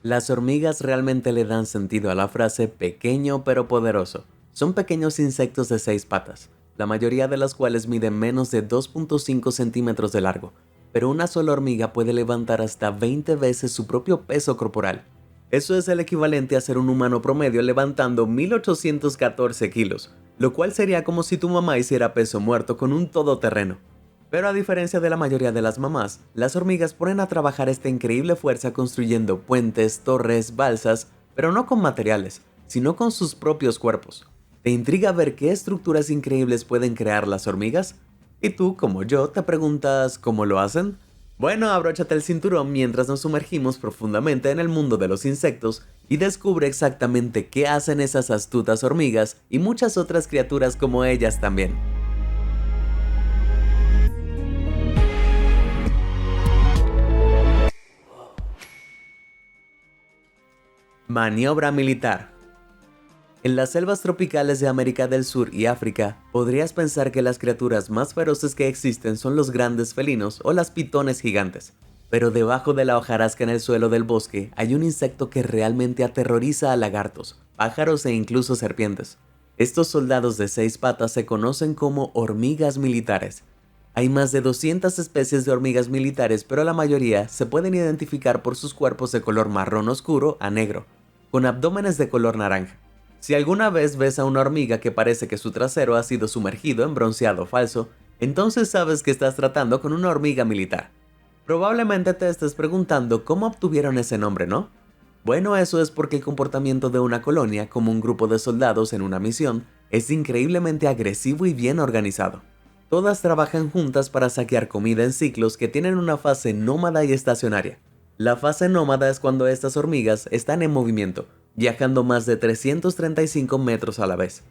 Las hormigas realmente le dan sentido a la frase pequeño pero poderoso. Son pequeños insectos de 6 patas, la mayoría de las cuales miden menos de 2.5 centímetros de largo, pero una sola hormiga puede levantar hasta 20 veces su propio peso corporal. Eso es el equivalente a ser un humano promedio levantando 1814 kilos, lo cual sería como si tu mamá hiciera peso muerto con un todoterreno. Pero a diferencia de la mayoría de las mamás, las hormigas ponen a trabajar esta increíble fuerza construyendo puentes, torres, balsas, pero no con materiales, sino con sus propios cuerpos. ¿Te intriga ver qué estructuras increíbles pueden crear las hormigas? Y tú, como yo, te preguntas ¿cómo lo hacen? Bueno, abróchate el cinturón mientras nos sumergimos profundamente en el mundo de los insectos y descubre exactamente qué hacen esas astutas hormigas y muchas otras criaturas como ellas también. Maniobra militar. En las selvas tropicales de América del Sur y África, podrías pensar que las criaturas más feroces que existen son los grandes felinos o las pitones gigantes. Pero debajo de la hojarasca en el suelo del bosque hay un insecto que realmente aterroriza a lagartos, pájaros e incluso serpientes. Estos soldados de 6 patas se conocen como hormigas militares. Hay más de 200 especies de hormigas militares, pero la mayoría se pueden identificar por sus cuerpos de color marrón oscuro a negro, con abdómenes de color naranja. Si alguna vez ves a una hormiga que parece que su trasero ha sido sumergido en bronceado falso, entonces sabes que estás tratando con una hormiga militar. Probablemente te estés preguntando cómo obtuvieron ese nombre, ¿no? Bueno, eso es porque el comportamiento de una colonia, como un grupo de soldados en una misión, es increíblemente agresivo y bien organizado. Todas trabajan juntas para saquear comida en ciclos que tienen una fase nómada y estacionaria. La fase nómada es cuando estas hormigas están en movimiento, viajando más de 335 metros a la vez.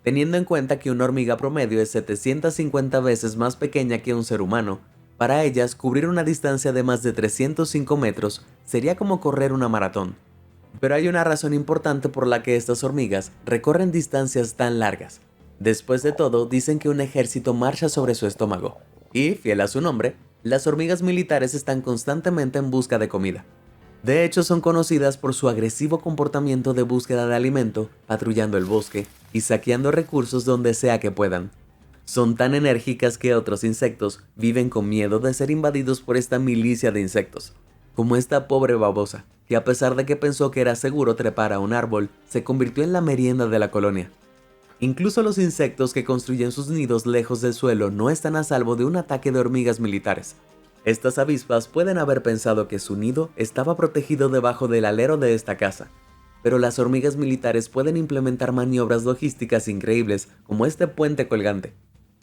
Teniendo en cuenta que una hormiga promedio es 750 veces más pequeña que un ser humano, para ellas cubrir una distancia de más de 305 metros sería como correr una maratón. Pero hay una razón importante por la que estas hormigas recorren distancias tan largas. Después de todo, dicen que un ejército marcha sobre su estómago, y, fiel a su nombre, las hormigas militares están constantemente en busca de comida. De hecho, son conocidas por su agresivo comportamiento de búsqueda de alimento, patrullando el bosque y saqueando recursos donde sea que puedan. Son tan enérgicas que otros insectos viven con miedo de ser invadidos por esta milicia de insectos, como esta pobre babosa, que a pesar de que pensó que era seguro trepar a un árbol, se convirtió en la merienda de la colonia. Incluso los insectos que construyen sus nidos lejos del suelo no están a salvo de un ataque de hormigas militares. Estas avispas pueden haber pensado que su nido estaba protegido debajo del alero de esta casa, pero las hormigas militares pueden implementar maniobras logísticas increíbles como este puente colgante.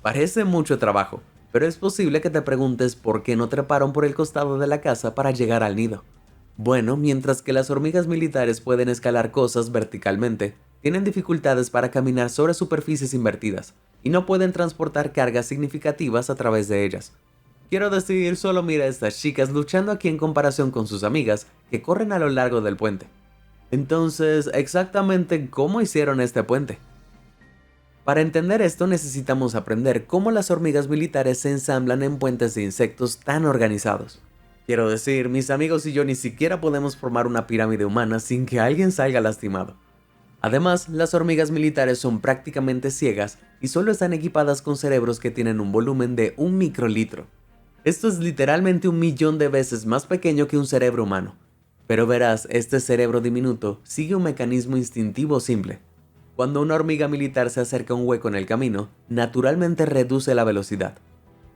Parece mucho trabajo, pero es posible que te preguntes por qué no treparon por el costado de la casa para llegar al nido. Bueno, mientras que las hormigas militares pueden escalar cosas verticalmente, tienen dificultades para caminar sobre superficies invertidas y no pueden transportar cargas significativas a través de ellas. Quiero decir, solo mira a estas chicas luchando aquí en comparación con sus amigas que corren a lo largo del puente. Entonces, exactamente cómo hicieron este puente. Para entender esto necesitamos aprender cómo las hormigas militares se ensamblan en puentes de insectos tan organizados. Quiero decir, mis amigos y yo ni siquiera podemos formar una pirámide humana sin que alguien salga lastimado. Además, las hormigas militares son prácticamente ciegas y solo están equipadas con cerebros que tienen un volumen de 1 microlitro. Esto es literalmente 1 millón de veces más pequeño que un cerebro humano. Pero verás, este cerebro diminuto sigue un mecanismo instintivo simple. Cuando una hormiga militar se acerca a un hueco en el camino, naturalmente reduce la velocidad.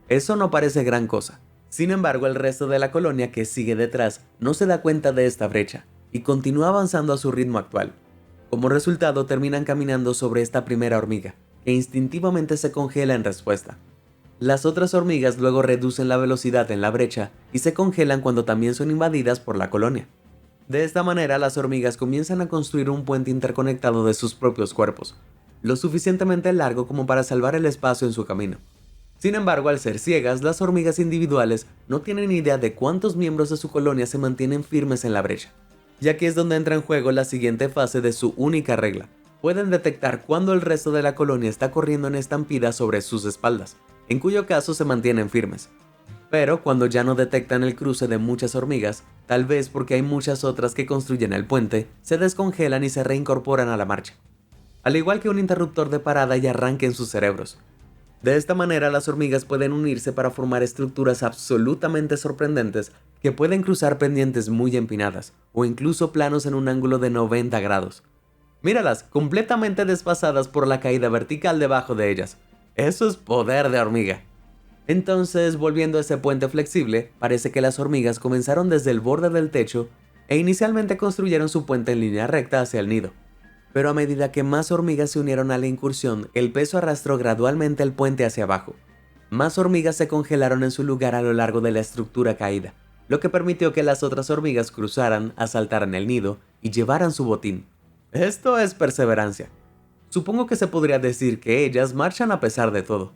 Eso no parece gran cosa. Sin embargo, el resto de la colonia que sigue detrás no se da cuenta de esta brecha y continúa avanzando a su ritmo actual. Como resultado, terminan caminando sobre esta primera hormiga, que instintivamente se congela en respuesta. Las otras hormigas luego reducen la velocidad en la brecha y se congelan cuando también son invadidas por la colonia. De esta manera, las hormigas comienzan a construir un puente interconectado de sus propios cuerpos, lo suficientemente largo como para salvar el espacio en su camino. Sin embargo, al ser ciegas, las hormigas individuales no tienen idea de cuántos miembros de su colonia se mantienen firmes en la brecha. Y aquí es donde entra en juego la siguiente fase de su única regla. Pueden detectar cuando el resto de la colonia está corriendo en estampida sobre sus espaldas, en cuyo caso se mantienen firmes. Pero cuando ya no detectan el cruce de muchas hormigas, tal vez porque hay muchas otras que construyen el puente, se descongelan y se reincorporan a la marcha. Al igual que un interruptor de parada y arranque en sus cerebros. De esta manera las hormigas pueden unirse para formar estructuras absolutamente sorprendentes que pueden cruzar pendientes muy empinadas o incluso planos en un ángulo de 90 grados. Míralas, completamente desfasadas por la caída vertical debajo de ellas. Eso es poder de hormiga. Entonces, volviendo a ese puente flexible, parece que las hormigas comenzaron desde el borde del techo e inicialmente construyeron su puente en línea recta hacia el nido. Pero a medida que más hormigas se unieron a la incursión, el peso arrastró gradualmente el puente hacia abajo. Más hormigas se congelaron en su lugar a lo largo de la estructura caída, lo que permitió que las otras hormigas cruzaran, asaltaran el nido y llevaran su botín. Esto es perseverancia. Supongo que se podría decir que ellas marchan a pesar de todo.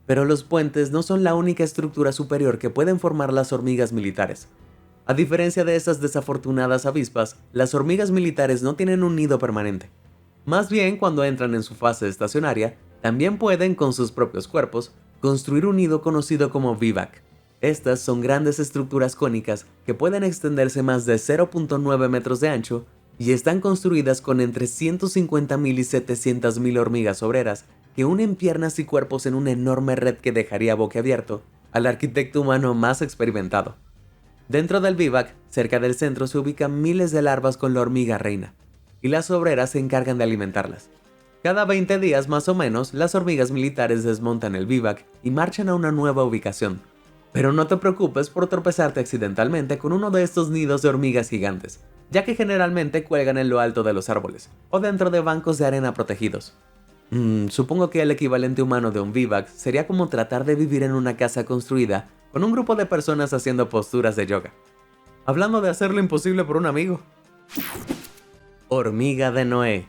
Pero los puentes no son la única estructura superior que pueden formar las hormigas militares. A diferencia de esas desafortunadas avispas, las hormigas militares no tienen un nido permanente. Más bien, cuando entran en su fase estacionaria, también pueden, con sus propios cuerpos, construir un nido conocido como vivac. Estas son grandes estructuras cónicas que pueden extenderse más de 0.9 metros de ancho y están construidas con entre 150.000 y 700.000 hormigas obreras que unen piernas y cuerpos en una enorme red que dejaría boquiabierto al arquitecto humano más experimentado. Dentro del vivac, cerca del centro, se ubican miles de larvas con la hormiga reina, y las obreras se encargan de alimentarlas. Cada 20 días más o menos, las hormigas militares desmontan el vivac y marchan a una nueva ubicación. Pero no te preocupes por tropezarte accidentalmente con uno de estos nidos de hormigas gigantes, ya que generalmente cuelgan en lo alto de los árboles, o dentro de bancos de arena protegidos. Supongo que el equivalente humano de un vivac sería como tratar de vivir en una casa construida con un grupo de personas haciendo posturas de yoga. Hablando de hacer lo imposible por un amigo. Hormiga de Noé.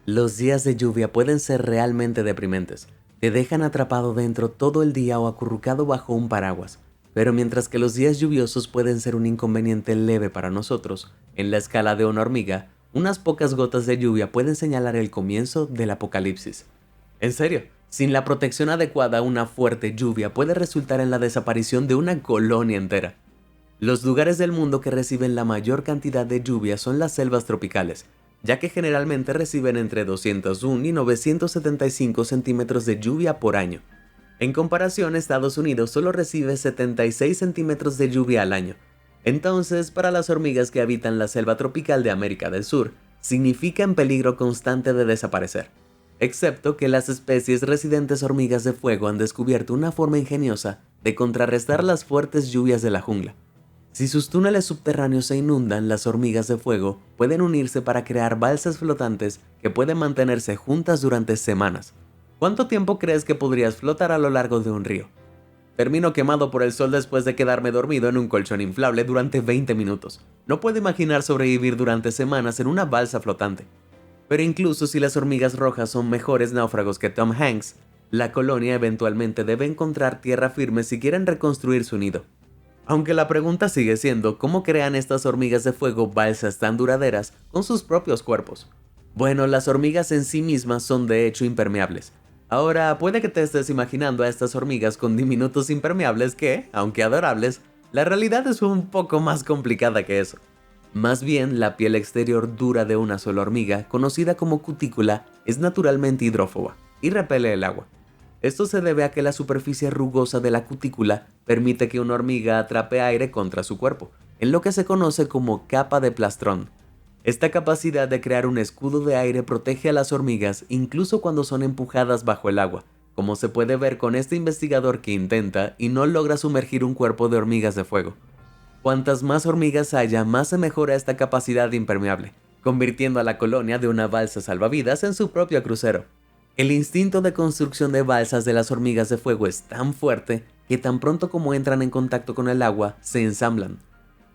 Los días de lluvia pueden ser realmente deprimentes. Te dejan atrapado dentro todo el día o acurrucado bajo un paraguas. Pero mientras que los días lluviosos pueden ser un inconveniente leve para nosotros, en la escala de una hormiga, unas pocas gotas de lluvia pueden señalar el comienzo del apocalipsis. En serio, sin la protección adecuada, una fuerte lluvia puede resultar en la desaparición de una colonia entera. Los lugares del mundo que reciben la mayor cantidad de lluvia son las selvas tropicales, ya que generalmente reciben entre 201 y 975 centímetros de lluvia por año. En comparación, Estados Unidos solo recibe 76 centímetros de lluvia al año. Entonces, para las hormigas que habitan la selva tropical de América del Sur, significa en peligro constante de desaparecer. Excepto que las especies residentes hormigas de fuego han descubierto una forma ingeniosa de contrarrestar las fuertes lluvias de la jungla. Si sus túneles subterráneos se inundan, las hormigas de fuego pueden unirse para crear balsas flotantes que pueden mantenerse juntas durante semanas. ¿Cuánto tiempo crees que podrías flotar a lo largo de un río? Termino quemado por el sol después de quedarme dormido en un colchón inflable durante 20 minutos. No puedo imaginar sobrevivir durante semanas en una balsa flotante. Pero incluso si las hormigas rojas son mejores náufragos que Tom Hanks, la colonia eventualmente debe encontrar tierra firme si quieren reconstruir su nido. Aunque la pregunta sigue siendo cómo crean estas hormigas de fuego balsas tan duraderas con sus propios cuerpos. Bueno, las hormigas en sí mismas son de hecho impermeables. Ahora, puede que te estés imaginando a estas hormigas con diminutos impermeables que, aunque adorables, la realidad es un poco más complicada que eso. Más bien, la piel exterior dura de una sola hormiga, conocida como cutícula, es naturalmente hidrófoba y repele el agua. Esto se debe a que la superficie rugosa de la cutícula permite que una hormiga atrape aire contra su cuerpo, en lo que se conoce como capa de plastrón. Esta capacidad de crear un escudo de aire protege a las hormigas incluso cuando son empujadas bajo el agua, como se puede ver con este investigador que intenta y no logra sumergir un cuerpo de hormigas de fuego. Cuantas más hormigas haya, más se mejora esta capacidad impermeable, convirtiendo a la colonia de una balsa salvavidas en su propio crucero. El instinto de construcción de balsas de las hormigas de fuego es tan fuerte que tan pronto como entran en contacto con el agua, se ensamblan.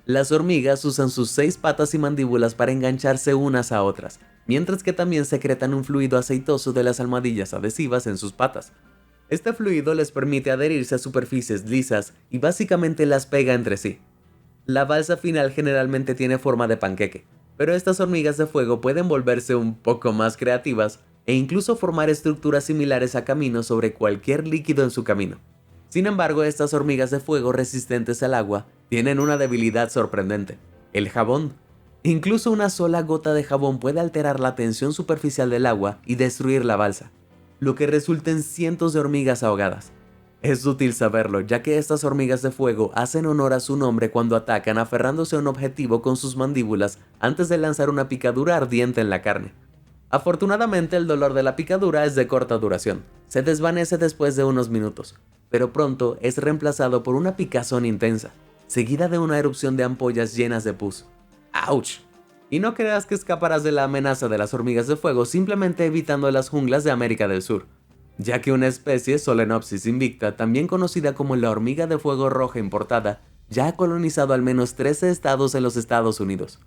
Las hormigas usan sus 6 patas y mandíbulas para engancharse unas a otras, mientras que también secretan un fluido aceitoso de las almohadillas adhesivas en sus patas. Este fluido les permite adherirse a superficies lisas y básicamente las pega entre sí. La balsa final generalmente tiene forma de panqueque, pero estas hormigas de fuego pueden volverse un poco más creativas e incluso formar estructuras similares a caminos sobre cualquier líquido en su camino. Sin embargo, estas hormigas de fuego resistentes al agua tienen una debilidad sorprendente: el jabón. Incluso una sola gota de jabón puede alterar la tensión superficial del agua y destruir la balsa, lo que resulta en cientos de hormigas ahogadas. Es útil saberlo, ya que estas hormigas de fuego hacen honor a su nombre cuando atacan aferrándose a un objetivo con sus mandíbulas antes de lanzar una picadura ardiente en la carne. Afortunadamente, el dolor de la picadura es de corta duración, se desvanece después de unos minutos, pero pronto es reemplazado por una picazón intensa, seguida de una erupción de ampollas llenas de pus. ¡Auch! Y no creas que escaparás de la amenaza de las hormigas de fuego simplemente evitando las junglas de América del Sur, ya que una especie, Solenopsis invicta, también conocida como la hormiga de fuego roja importada, ya ha colonizado al menos 13 estados en los Estados Unidos.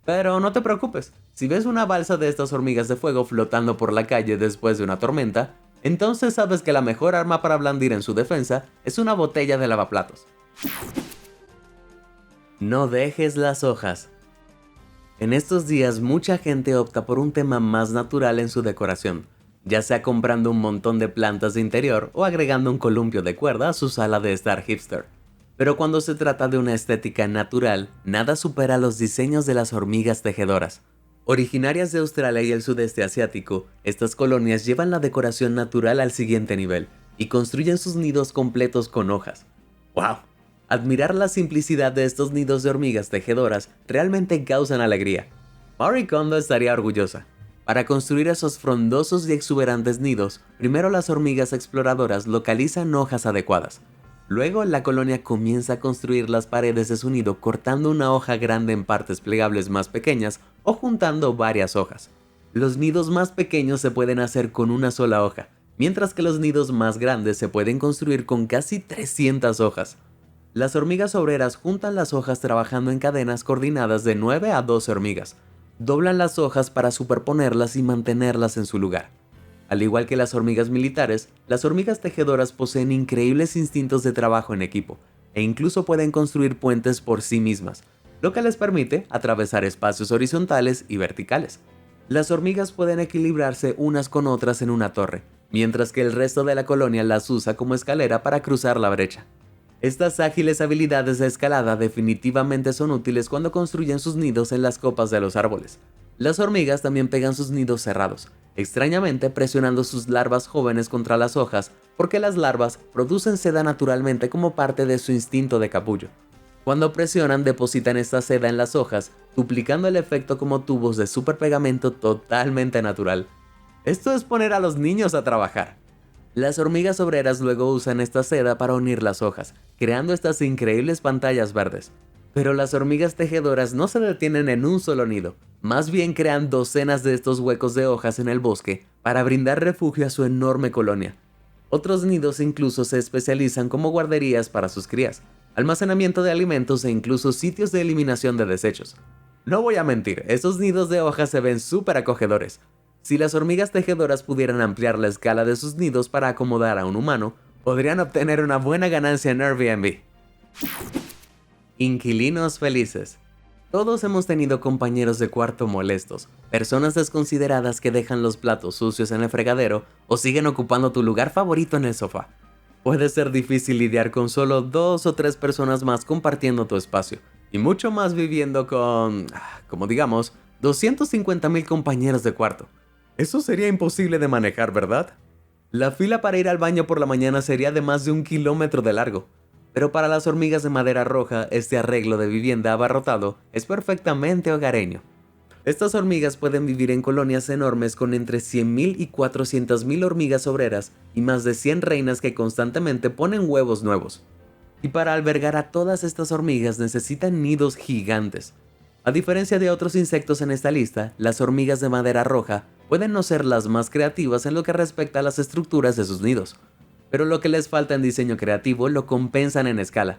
Pero no te preocupes, si ves una balsa de estas hormigas de fuego flotando por la calle después de una tormenta, entonces sabes que la mejor arma para blandir en su defensa es una botella de lavaplatos. No dejes las hojas. En estos días mucha gente opta por un tema más natural en su decoración, ya sea comprando un montón de plantas de interior o agregando un columpio de cuerda a su sala de estar hipster. Pero cuando se trata de una estética natural, nada supera los diseños de las hormigas tejedoras. Originarias de Australia y el sudeste asiático, estas colonias llevan la decoración natural al siguiente nivel y construyen sus nidos completos con hojas. ¡Wow! Admirar la simplicidad de estos nidos de hormigas tejedoras realmente causan alegría. Marie Kondo estaría orgullosa. Para construir esos frondosos y exuberantes nidos, primero las hormigas exploradoras localizan hojas adecuadas. Luego la colonia comienza a construir las paredes de su nido cortando una hoja grande en partes plegables más pequeñas o juntando varias hojas. Los nidos más pequeños se pueden hacer con una sola hoja, mientras que los nidos más grandes se pueden construir con casi 300 hojas. Las hormigas obreras juntan las hojas trabajando en cadenas coordinadas de 9 a 12 hormigas. Doblan las hojas para superponerlas y mantenerlas en su lugar. Al igual que las hormigas militares, las hormigas tejedoras poseen increíbles instintos de trabajo en equipo, e incluso pueden construir puentes por sí mismas, lo que les permite atravesar espacios horizontales y verticales. Las hormigas pueden equilibrarse unas con otras en una torre, mientras que el resto de la colonia las usa como escalera para cruzar la brecha. Estas ágiles habilidades de escalada definitivamente son útiles cuando construyen sus nidos en las copas de los árboles. Las hormigas también pegan sus nidos cerrados, extrañamente presionando sus larvas jóvenes contra las hojas, porque las larvas producen seda naturalmente como parte de su instinto de capullo. Cuando presionan, depositan esta seda en las hojas, duplicando el efecto como tubos de superpegamento totalmente natural. Esto es poner a los niños a trabajar. Las hormigas obreras luego usan esta seda para unir las hojas, creando estas increíbles pantallas verdes. Pero las hormigas tejedoras no se detienen en un solo nido, más bien crean docenas de estos huecos de hojas en el bosque para brindar refugio a su enorme colonia. Otros nidos incluso se especializan como guarderías para sus crías, almacenamiento de alimentos e incluso sitios de eliminación de desechos. No voy a mentir, estos nidos de hojas se ven súper acogedores. Si las hormigas tejedoras pudieran ampliar la escala de sus nidos para acomodar a un humano, podrían obtener una buena ganancia en Airbnb. Inquilinos felices. Todos hemos tenido compañeros de cuarto molestos, personas desconsideradas que dejan los platos sucios en el fregadero o siguen ocupando tu lugar favorito en el sofá. Puede ser difícil lidiar con solo 2 o 3 personas más compartiendo tu espacio, y mucho más viviendo con, como digamos, 250,000 compañeros de cuarto. Eso sería imposible de manejar, ¿verdad? La fila para ir al baño por la mañana sería de más de 1 kilómetro de largo. Pero para las hormigas de madera roja, este arreglo de vivienda abarrotado es perfectamente hogareño. Estas hormigas pueden vivir en colonias enormes con entre 100,000 y 400,000 hormigas obreras y más de 100 reinas que constantemente ponen huevos nuevos. Y para albergar a todas estas hormigas necesitan nidos gigantes. A diferencia de otros insectos en esta lista, las hormigas de madera roja pueden no ser las más creativas en lo que respecta a las estructuras de sus nidos, pero lo que les falta en diseño creativo lo compensan en escala.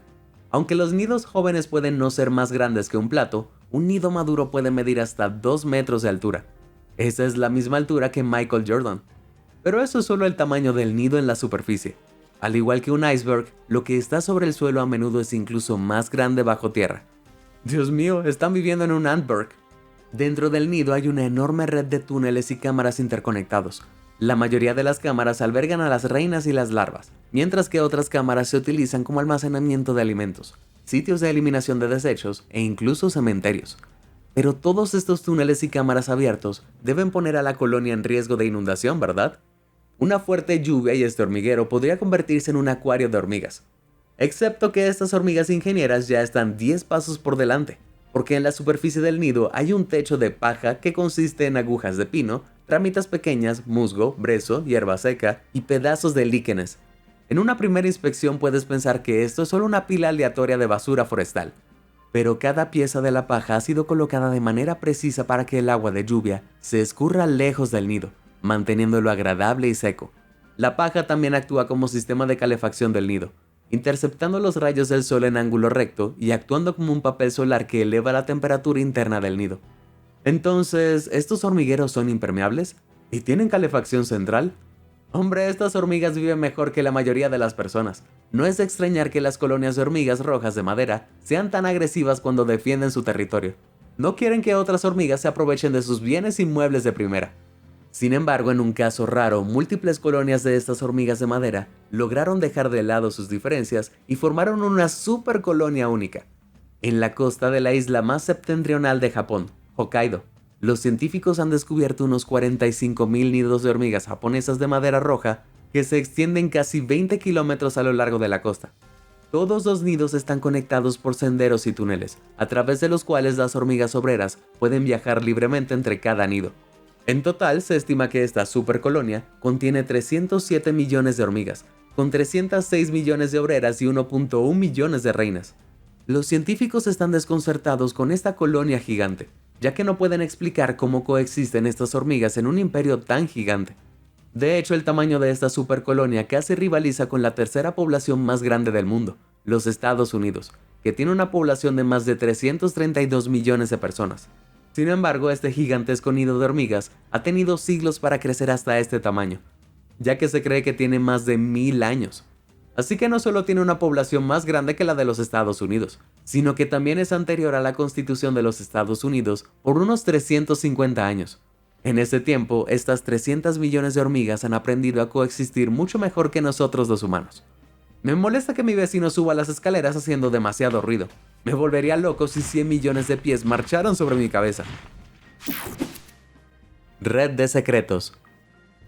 Aunque los nidos jóvenes pueden no ser más grandes que un plato, un nido maduro puede medir hasta 2 metros de altura. Esa es la misma altura que Michael Jordan. Pero eso es solo el tamaño del nido en la superficie. Al igual que un iceberg, lo que está sobre el suelo a menudo es incluso más grande bajo tierra. Dios mío, están viviendo en un antberg. Dentro del nido hay una enorme red de túneles y cámaras interconectados. La mayoría de las cámaras albergan a las reinas y las larvas, mientras que otras cámaras se utilizan como almacenamiento de alimentos, sitios de eliminación de desechos e incluso cementerios. Pero todos estos túneles y cámaras abiertos deben poner a la colonia en riesgo de inundación, ¿verdad? Una fuerte lluvia y este hormiguero podría convertirse en un acuario de hormigas. Excepto que estas hormigas ingenieras ya están 10 pasos por delante, porque en la superficie del nido hay un techo de paja que consiste en agujas de pino, ramitas pequeñas, musgo, brezo, hierba seca y pedazos de líquenes. En una primera inspección puedes pensar que esto es solo una pila aleatoria de basura forestal, pero cada pieza de la paja ha sido colocada de manera precisa para que el agua de lluvia se escurra lejos del nido, manteniéndolo agradable y seco. La paja también actúa como sistema de calefacción del nido, interceptando los rayos del sol en ángulo recto y actuando como un papel solar que eleva la temperatura interna del nido. Entonces, ¿estos hormigueros son impermeables? ¿Y tienen calefacción central? Hombre, estas hormigas viven mejor que la mayoría de las personas. No es de extrañar que las colonias de hormigas rojas de madera sean tan agresivas cuando defienden su territorio. No quieren que otras hormigas se aprovechen de sus bienes inmuebles de primera. Sin embargo, en un caso raro, múltiples colonias de estas hormigas de madera lograron dejar de lado sus diferencias y formaron una supercolonia única. En la costa de la isla más septentrional de Japón, Hokkaido, los científicos han descubierto unos 45.000 nidos de hormigas japonesas de madera roja que se extienden casi 20 kilómetros a lo largo de la costa. Todos los nidos están conectados por senderos y túneles, a través de los cuales las hormigas obreras pueden viajar libremente entre cada nido. En total, se estima que esta supercolonia contiene 307 millones de hormigas, con 306 millones de obreras y 1.1 millones de reinas. Los científicos están desconcertados con esta colonia gigante, ya que no pueden explicar cómo coexisten estas hormigas en un imperio tan gigante. De hecho, el tamaño de esta supercolonia casi rivaliza con la tercera población más grande del mundo, los Estados Unidos, que tiene una población de más de 332 millones de personas. Sin embargo, este gigantesco nido de hormigas ha tenido siglos para crecer hasta este tamaño, ya que se cree que tiene más de 1000 años. Así que no solo tiene una población más grande que la de los Estados Unidos, sino que también es anterior a la Constitución de los Estados Unidos por unos 350 años. En ese tiempo, estas 300 millones de hormigas han aprendido a coexistir mucho mejor que nosotros los humanos. Me molesta que mi vecino suba las escaleras haciendo demasiado ruido. Me volvería loco si 100 millones de pies marcharan sobre mi cabeza. Red de secretos.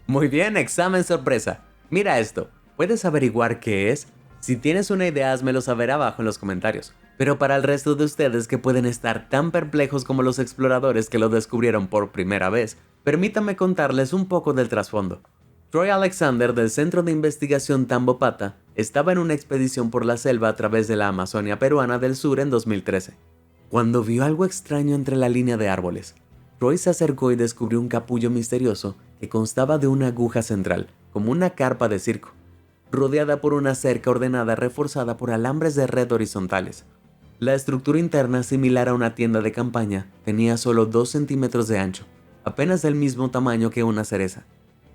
Muy bien, examen sorpresa. Mira esto. ¿Puedes averiguar qué es? Si tienes una idea, házmelo saber abajo en los comentarios. Pero para el resto de ustedes que pueden estar tan perplejos como los exploradores que lo descubrieron por primera vez, permítanme contarles un poco del trasfondo. Troy Alexander del Centro de Investigación Tambopata estaba en una expedición por la selva a través de la Amazonia peruana del sur en 2013. Cuando vio algo extraño entre la línea de árboles, Troy se acercó y descubrió un capullo misterioso que constaba de una aguja central, como una carpa de circo, rodeada por una cerca ordenada reforzada por alambres de red horizontales. La estructura interna, similar a una tienda de campaña, tenía solo 2 centímetros de ancho, apenas del mismo tamaño que una cereza.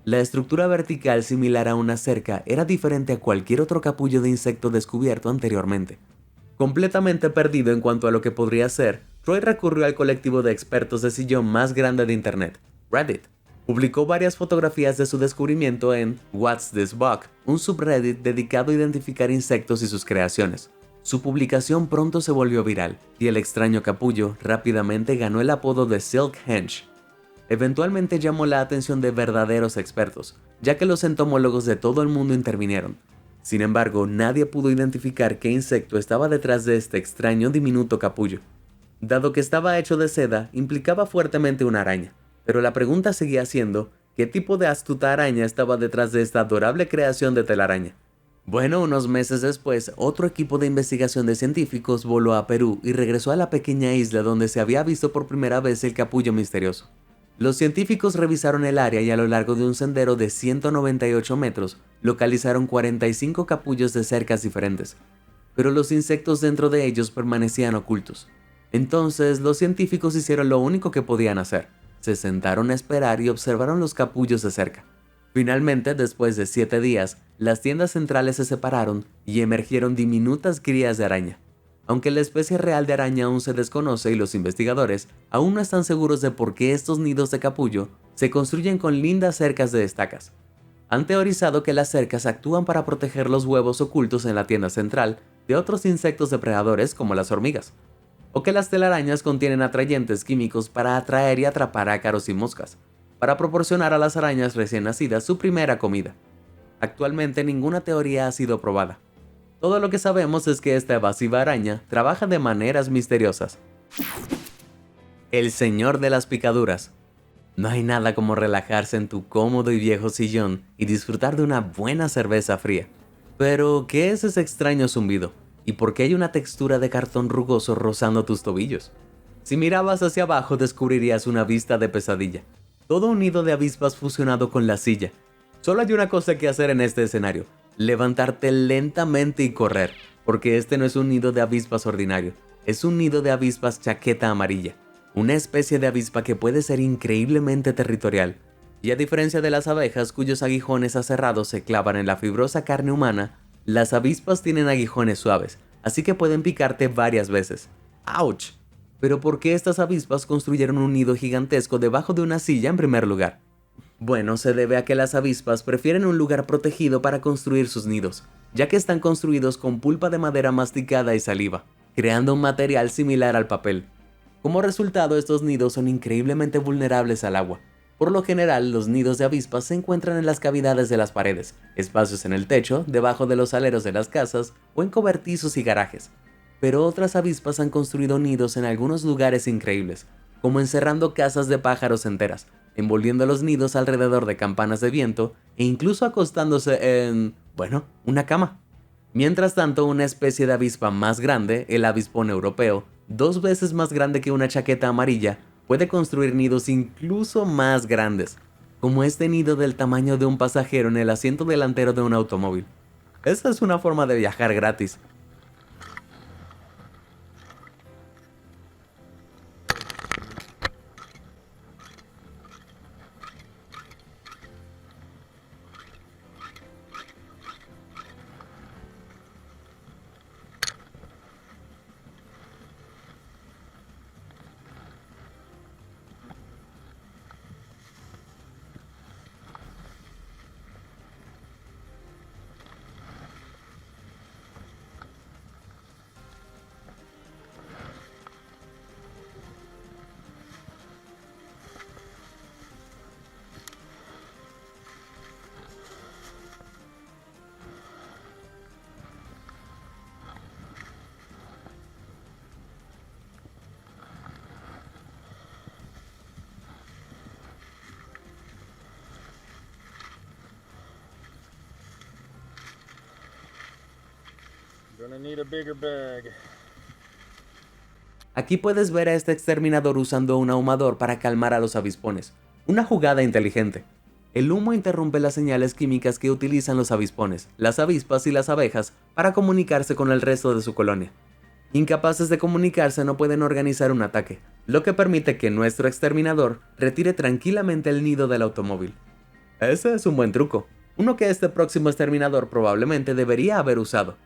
La estructura vertical, similar a una cerca, era diferente a cualquier otro capullo de insecto descubierto anteriormente. Completamente perdido en cuanto a lo que podría ser, Troy recurrió al colectivo de expertos de sillón más grande de internet, Reddit. Publicó varias fotografías de su descubrimiento en What's This Bug, un subreddit dedicado a identificar insectos y sus creaciones. Su publicación pronto se volvió viral, y el extraño capullo rápidamente ganó el apodo de Silkhenge. Eventualmente llamó la atención de verdaderos expertos, ya que los entomólogos de todo el mundo intervinieron. Sin embargo, nadie pudo identificar qué insecto estaba detrás de este extraño diminuto capullo. Dado que estaba hecho de seda, implicaba fuertemente una araña, pero la pregunta seguía siendo, ¿qué tipo de astuta araña estaba detrás de esta adorable creación de telaraña? Bueno, unos meses después, otro equipo de investigación de científicos voló a Perú y regresó a la pequeña isla donde se había visto por primera vez el capullo misterioso. Los científicos revisaron el área y a lo largo de un sendero de 198 metros, localizaron 45 capullos de cercas diferentes, pero los insectos dentro de ellos permanecían ocultos. Entonces, los científicos hicieron lo único que podían hacer. Se sentaron a esperar y observaron los capullos de cerca. Finalmente, después de 7 días, las tiendas centrales se separaron y emergieron diminutas crías de araña. Aunque la especie real de araña aún se desconoce y los investigadores aún no están seguros de por qué estos nidos de capullo Se construyen con lindas cercas de estacas. Han teorizado que las cercas actúan para proteger los huevos ocultos en la tienda central de otros insectos depredadores como las hormigas, o que las telarañas contienen atrayentes químicos para atraer y atrapar ácaros y moscas, para proporcionar a las arañas recién nacidas su primera comida. Actualmente ninguna teoría ha sido probada. Todo lo que sabemos es que esta evasiva araña trabaja de maneras misteriosas. El señor de las picaduras. No hay nada como relajarse en tu cómodo y viejo sillón y disfrutar de una buena cerveza fría. Pero, ¿qué es ese extraño zumbido? ¿Y por qué hay una textura de cartón rugoso rozando tus tobillos? Si mirabas hacia abajo descubrirías una vista de pesadilla. Todo un nido de avispas fusionado con la silla. Solo hay una cosa que hacer en este escenario: levantarte lentamente y correr, porque este no es un nido de avispas ordinario, es un nido de avispas chaqueta amarilla, una especie de avispa que puede ser increíblemente territorial. Y a diferencia de las abejas cuyos aguijones aserrados se clavan en la fibrosa carne humana, las avispas tienen aguijones suaves, así que pueden picarte varias veces. ¡Auch! Pero ¿por qué estas avispas construyeron un nido gigantesco debajo de una silla en primer lugar? Bueno, se debe a que las avispas prefieren un lugar protegido para construir sus nidos, ya que están construidos con pulpa de madera masticada y saliva, creando un material similar al papel. Como resultado, estos nidos son increíblemente vulnerables al agua. Por lo general, los nidos de avispas se encuentran en las cavidades de las paredes, espacios en el techo, debajo de los aleros de las casas o en cobertizos y garajes. Pero otras avispas han construido nidos en algunos lugares increíbles, como encerrando casas de pájaros enteras, envolviendo los nidos alrededor de campanas de viento e incluso acostándose en, bueno, una cama. Mientras tanto, una especie de avispa más grande, el avispón europeo, 2 veces más grande que una chaqueta amarilla, puede construir nidos incluso más grandes, como este nido del tamaño de un pasajero en el asiento delantero de un automóvil. Esta es una forma de viajar gratis. Gonna need a bigger bag. Aquí puedes ver a este exterminador usando un ahumador para calmar a los avispones. Una jugada inteligente. El humo interrumpe las señales químicas que utilizan los avispones, las avispas y las abejas para comunicarse con el resto de su colonia. Incapaces de comunicarse, no pueden organizar un ataque, lo que permite que nuestro exterminador retire tranquilamente el nido del automóvil. Ese es un buen truco, uno que este próximo exterminador probablemente debería haber usado.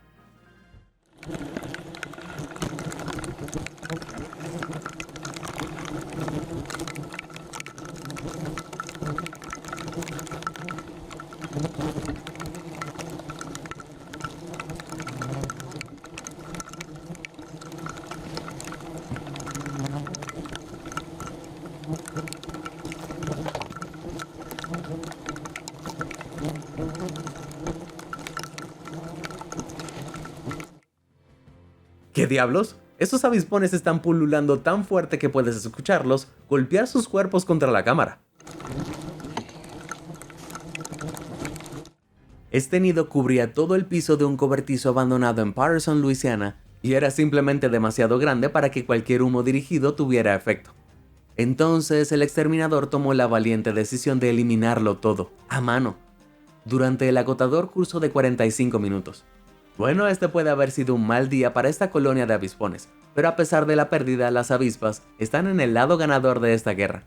¿Qué diablos? Estos avispones están pululando tan fuerte que puedes escucharlos golpear sus cuerpos contra la cámara. Este nido cubría todo el piso de un cobertizo abandonado en Patterson, Luisiana, y era simplemente demasiado grande para que cualquier humo dirigido tuviera efecto. Entonces el exterminador tomó la valiente decisión de eliminarlo todo, a mano, durante el agotador curso de 45 minutos. Bueno, este puede haber sido un mal día para esta colonia de avispones, pero a pesar de la pérdida, las avispas están en el lado ganador de esta guerra.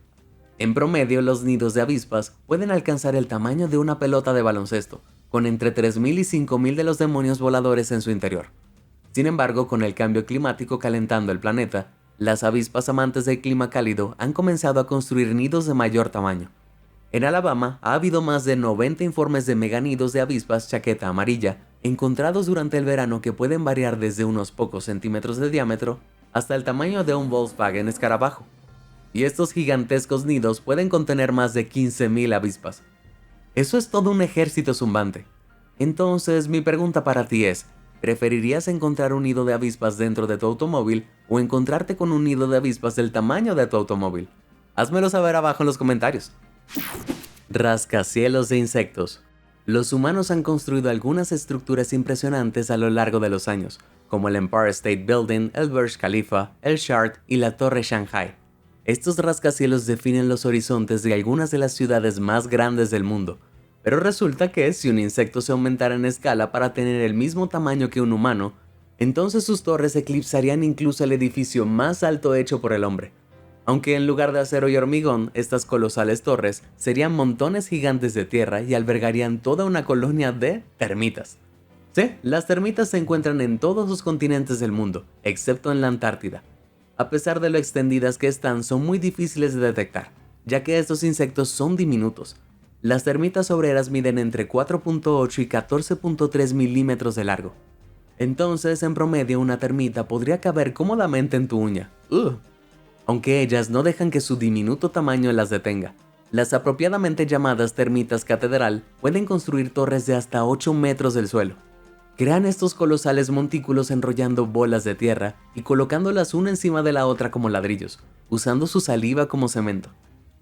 En promedio, los nidos de avispas pueden alcanzar el tamaño de una pelota de baloncesto, con entre 3.000 y 5.000 de los demonios voladores en su interior. Sin embargo, con el cambio climático calentando el planeta, las avispas amantes del clima cálido han comenzado a construir nidos de mayor tamaño. En Alabama ha habido más de 90 informes de meganidos de avispas chaqueta amarilla encontrados durante el verano que pueden variar desde unos pocos centímetros de diámetro hasta el tamaño de un Volkswagen escarabajo. Y estos gigantescos nidos pueden contener más de 15.000 avispas. Eso es todo un ejército zumbante. Entonces, mi pregunta para ti es, ¿preferirías encontrar un nido de avispas dentro de tu automóvil o encontrarte con un nido de avispas del tamaño de tu automóvil? Házmelo saber abajo en los comentarios. Rascacielos de insectos. Los humanos han construido algunas estructuras impresionantes a lo largo de los años, como el Empire State Building, el Burj Khalifa, el Shard y la Torre Shanghai. Estos rascacielos definen los horizontes de algunas de las ciudades más grandes del mundo, pero resulta que si un insecto se aumentara en escala para tener el mismo tamaño que un humano, entonces sus torres eclipsarían incluso el edificio más alto hecho por el hombre. Aunque en lugar de acero y hormigón, estas colosales torres serían montones gigantes de tierra y albergarían toda una colonia de termitas. Sí, las termitas se encuentran en todos los continentes del mundo, excepto en la Antártida. A pesar de lo extendidas que están, son muy difíciles de detectar, ya que estos insectos son diminutos. Las termitas obreras miden entre 4.8 y 14.3 milímetros de largo. Entonces, en promedio, una termita podría caber cómodamente en tu uña. Aunque ellas no dejan que su diminuto tamaño las detenga. Las apropiadamente llamadas termitas catedral pueden construir torres de hasta 8 metros del suelo. Crean estos colosales montículos enrollando bolas de tierra y colocándolas una encima de la otra como ladrillos, usando su saliva como cemento.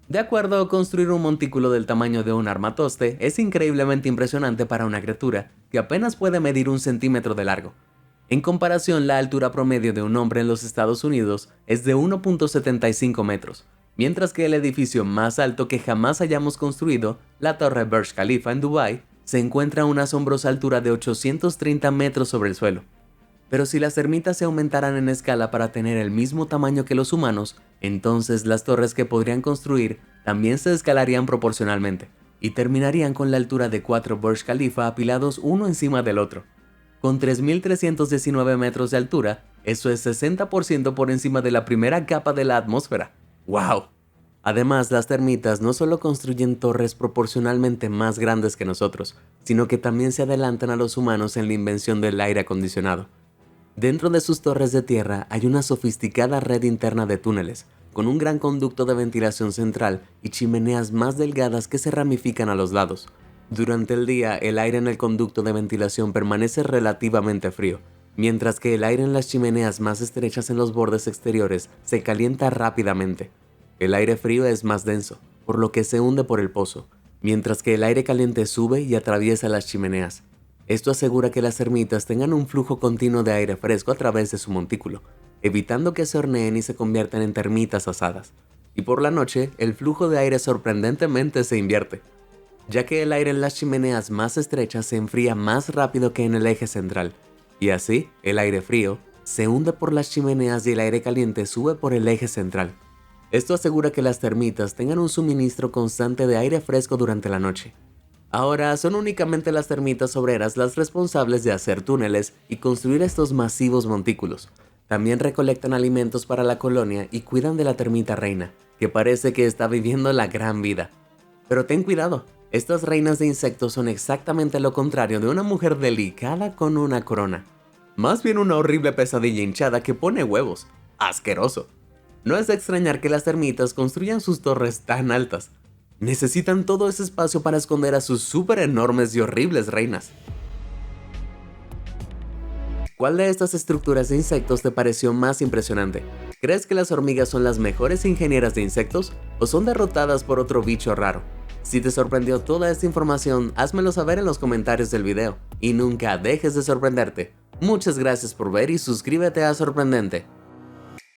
De acuerdo, construir un montículo del tamaño de un armatoste es increíblemente impresionante para una criatura que apenas puede medir 1 centímetro de largo. En comparación, la altura promedio de un hombre en los Estados Unidos es de 1.75 metros, mientras que el edificio más alto que jamás hayamos construido, la Torre Burj Khalifa en Dubái, se encuentra a una asombrosa altura de 830 metros sobre el suelo. Pero si las termitas se aumentaran en escala para tener el mismo tamaño que los humanos, entonces las torres que podrían construir también se escalarían proporcionalmente, y terminarían con la altura de 4 Burj Khalifa apilados uno encima del otro. Con 3.319 metros de altura, eso es 60% por encima de la primera capa de la atmósfera. ¡Wow! Además, las termitas no solo construyen torres proporcionalmente más grandes que nosotros, sino que también se adelantan a los humanos en la invención del aire acondicionado. Dentro de sus torres de tierra hay una sofisticada red interna de túneles, con un gran conducto de ventilación central y chimeneas más delgadas que se ramifican a los lados. Durante el día, el aire en el conducto de ventilación permanece relativamente frío, mientras que el aire en las chimeneas más estrechas en los bordes exteriores se calienta rápidamente. El aire frío es más denso, por lo que se hunde por el pozo, mientras que el aire caliente sube y atraviesa las chimeneas. Esto asegura que las termitas tengan un flujo continuo de aire fresco a través de su montículo, evitando que se horneen y se conviertan en termitas asadas. Y por la noche, el flujo de aire sorprendentemente se invierte, ya que el aire en las chimeneas más estrechas se enfría más rápido que en el eje central, y así, el aire frío se hunde por las chimeneas y el aire caliente sube por el eje central. Esto asegura que las termitas tengan un suministro constante de aire fresco durante la noche. Ahora, son únicamente las termitas obreras las responsables de hacer túneles y construir estos masivos montículos. También recolectan alimentos para la colonia y cuidan de la termita reina, que parece que está viviendo la gran vida. Pero ten cuidado, estas reinas de insectos son exactamente lo contrario de una mujer delicada con una corona. Más bien una horrible pesadilla hinchada que pone huevos. ¡Asqueroso! No es de extrañar que las termitas construyan sus torres tan altas. Necesitan todo ese espacio para esconder a sus súper enormes y horribles reinas. ¿Cuál de estas estructuras de insectos te pareció más impresionante? ¿Crees que las hormigas son las mejores ingenieras de insectos o son derrotadas por otro bicho raro? Si te sorprendió toda esta información, házmelo saber en los comentarios del video. Y nunca dejes de sorprenderte. Muchas gracias por ver y suscríbete a Sorprendente.